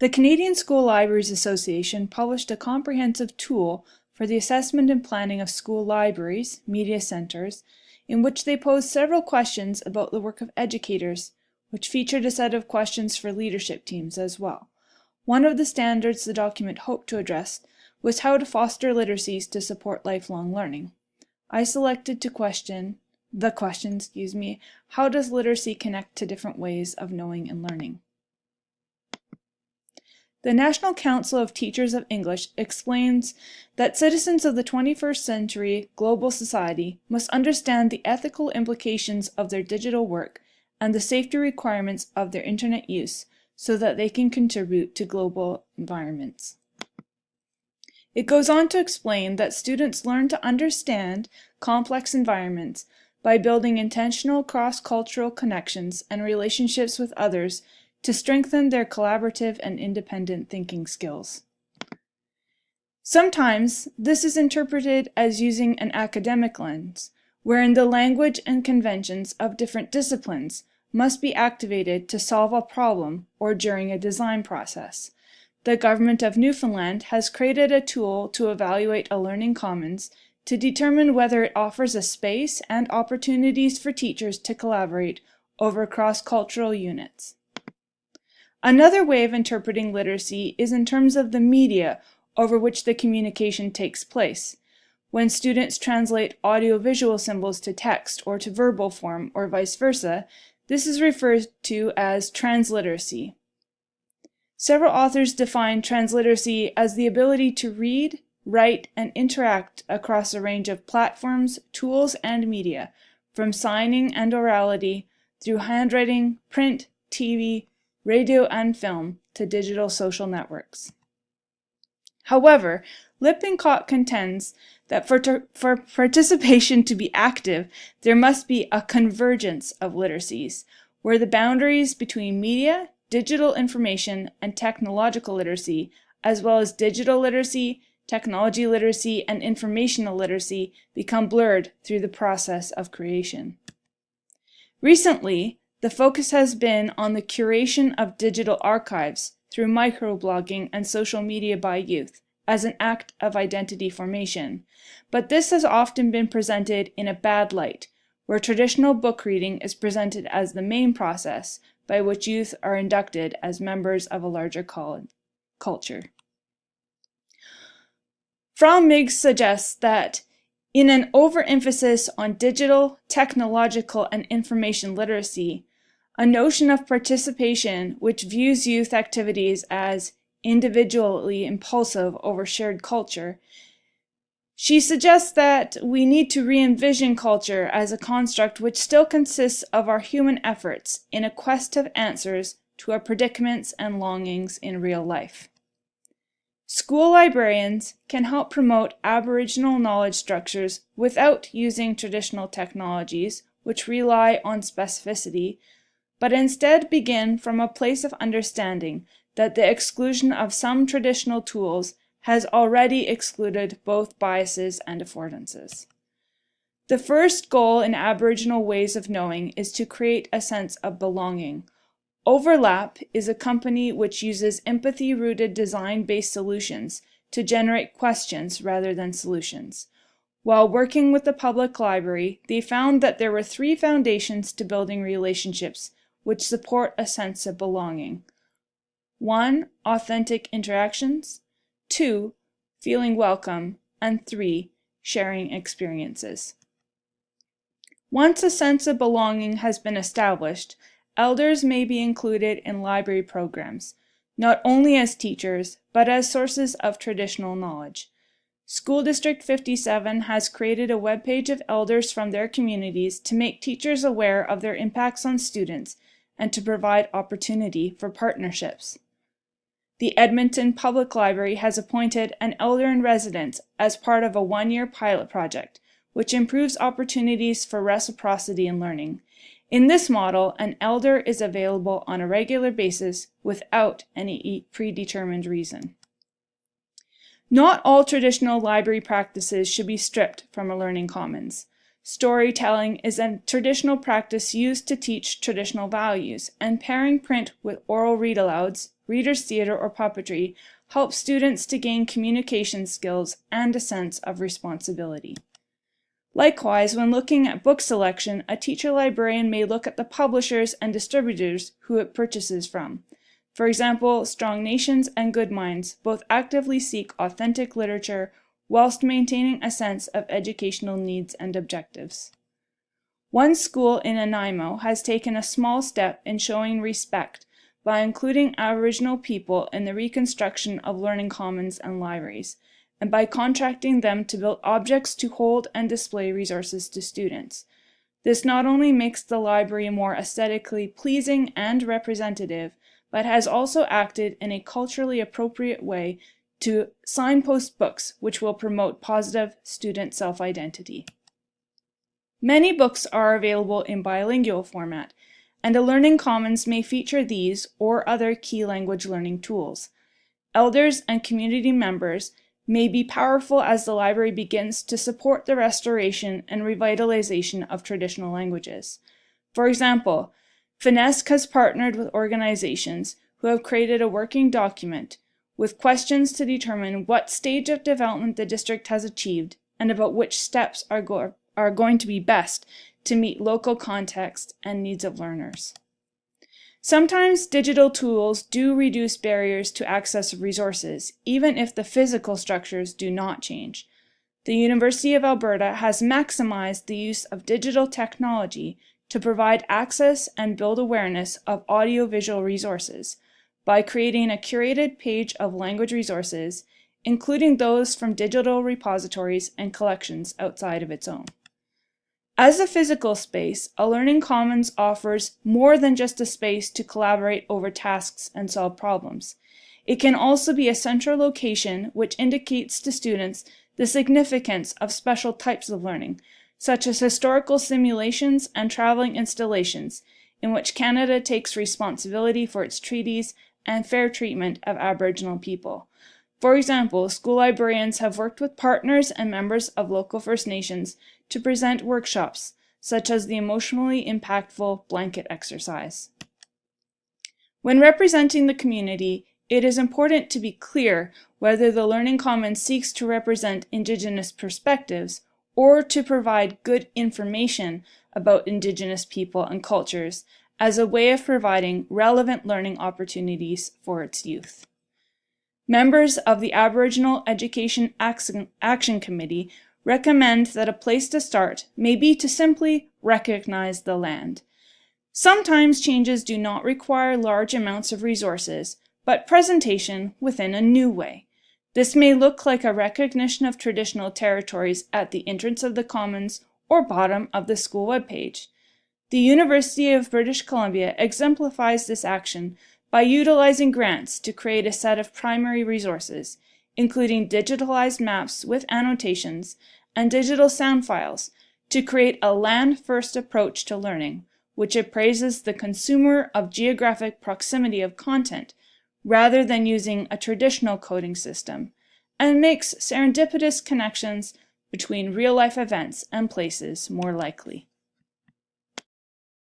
The Canadian School Libraries Association published a comprehensive tool for the assessment and planning of school libraries, media centres, in which they posed several questions about the work of educators, which featured a set of questions for leadership teams as well. One of the standards the document hoped to address was how to foster literacies to support lifelong learning. I selected the question, how does literacy connect to different ways of knowing and learning? The National Council of Teachers of English explains that citizens of the 21st century global society must understand the ethical implications of their digital work and the safety requirements of their internet use so that they can contribute to global environments. It goes on to explain that students learn to understand complex environments by building intentional cross-cultural connections and relationships with others to strengthen their collaborative and independent thinking skills. Sometimes this is interpreted as using an academic lens, wherein the language and conventions of different disciplines must be activated to solve a problem or during a design process. The Government of Newfoundland has created a tool to evaluate a learning commons to determine whether it offers a space and opportunities for teachers to collaborate over cross-cultural units. Another way of interpreting literacy is in terms of the media over which the communication takes place. When students translate audio-visual symbols to text or to verbal form or vice versa, this is referred to as transliteracy. Several authors define transliteracy as the ability to read, write, and interact across a range of platforms, tools, and media, from signing and orality through handwriting, print, TV, radio and film, to digital social networks. However, Lippincott contends that for participation to be active, there must be a convergence of literacies, where the boundaries between media, digital information, and technological literacy, as well as digital literacy, technology literacy, and informational literacy, become blurred through the process of creation. Recently, the focus has been on the curation of digital archives through microblogging and social media by youth as an act of identity formation, but this has often been presented in a bad light, where traditional book reading is presented as the main process by which youth are inducted as members of a larger culture. Frau Miggs suggests that in an overemphasis on digital, technological, and information literacy, a notion of participation which views youth activities as individually impulsive over shared culture, she suggests that we need to re-envision culture as a construct which still consists of our human efforts in a quest of answers to our predicaments and longings in real life. School librarians can help promote Aboriginal knowledge structures without using traditional technologies which rely on specificity, but instead begin from a place of understanding that the exclusion of some traditional tools has already excluded both biases and affordances. The first goal in Aboriginal ways of knowing is to create a sense of belonging. Overlap is a company which uses empathy-rooted design-based solutions to generate questions rather than solutions. While working with the public library, they found that there were 3 foundations to building relationships which support a sense of belonging. 1. Authentic interactions. 2. Feeling welcome. And 3. Sharing experiences. Once a sense of belonging has been established, elders may be included in library programs, not only as teachers, but as sources of traditional knowledge. School District 57 has created a webpage of elders from their communities to make teachers aware of their impacts on students and to provide opportunity for partnerships. The Edmonton Public Library has appointed an elder in residence as part of a 1-year pilot project, which improves opportunities for reciprocity in learning. In this model, an elder is available on a regular basis without any predetermined reason. Not all traditional library practices should be stripped from a learning commons. Storytelling is a traditional practice used to teach traditional values, and pairing print with oral read-alouds, readers' theater, or puppetry helps students to gain communication skills and a sense of responsibility. Likewise, when looking at book selection, a teacher librarian may look at the publishers and distributors who it purchases from. For example, Strong Nations and Good Minds both actively seek authentic literature whilst maintaining a sense of educational needs and objectives. One school in Nanaimo has taken a small step in showing respect by including Aboriginal people in the reconstruction of learning commons and libraries, and by contracting them to build objects to hold and display resources to students. This not only makes the library more aesthetically pleasing and representative, but has also acted in a culturally appropriate way to signpost books which will promote positive student self-identity. Many books are available in bilingual format, and a learning commons may feature these or other key language learning tools. Elders and community members may be powerful as the library begins to support the restoration and revitalization of traditional languages. For example, FINESC has partnered with organizations who have created a working document with questions to determine what stage of development the district has achieved and about which steps are going to be best to meet local context and needs of learners. Sometimes digital tools do reduce barriers to access of resources, even if the physical structures do not change. The University of Alberta has maximized the use of digital technology to provide access and build awareness of audiovisual resources by creating a curated page of language resources, including those from digital repositories and collections outside of its own. As a physical space, a learning commons offers more than just a space to collaborate over tasks and solve problems. It can also be a central location which indicates to students the significance of special types of learning, such as historical simulations and traveling installations, in which Canada takes responsibility for its treaties and fair treatment of Aboriginal people. For example, school librarians have worked with partners and members of local First Nations to present workshops, such as the emotionally impactful blanket exercise. When representing the community, it is important to be clear whether the Learning Commons seeks to represent Indigenous perspectives or to provide good information about Indigenous people and cultures as a way of providing relevant learning opportunities for its youth. Members of the Aboriginal Education Action Committee recommend that a place to start may be to simply recognize the land. Sometimes changes do not require large amounts of resources, but presentation within a new way. This may look like a recognition of traditional territories at the entrance of the Commons or bottom of the school webpage. The University of British Columbia exemplifies this action by utilizing grants to create a set of primary resources, including digitalized maps with annotations and digital sound files, to create a land-first approach to learning, which appraises the consumer of geographic proximity of content rather than using a traditional coding system, and makes serendipitous connections between real-life events and places more likely.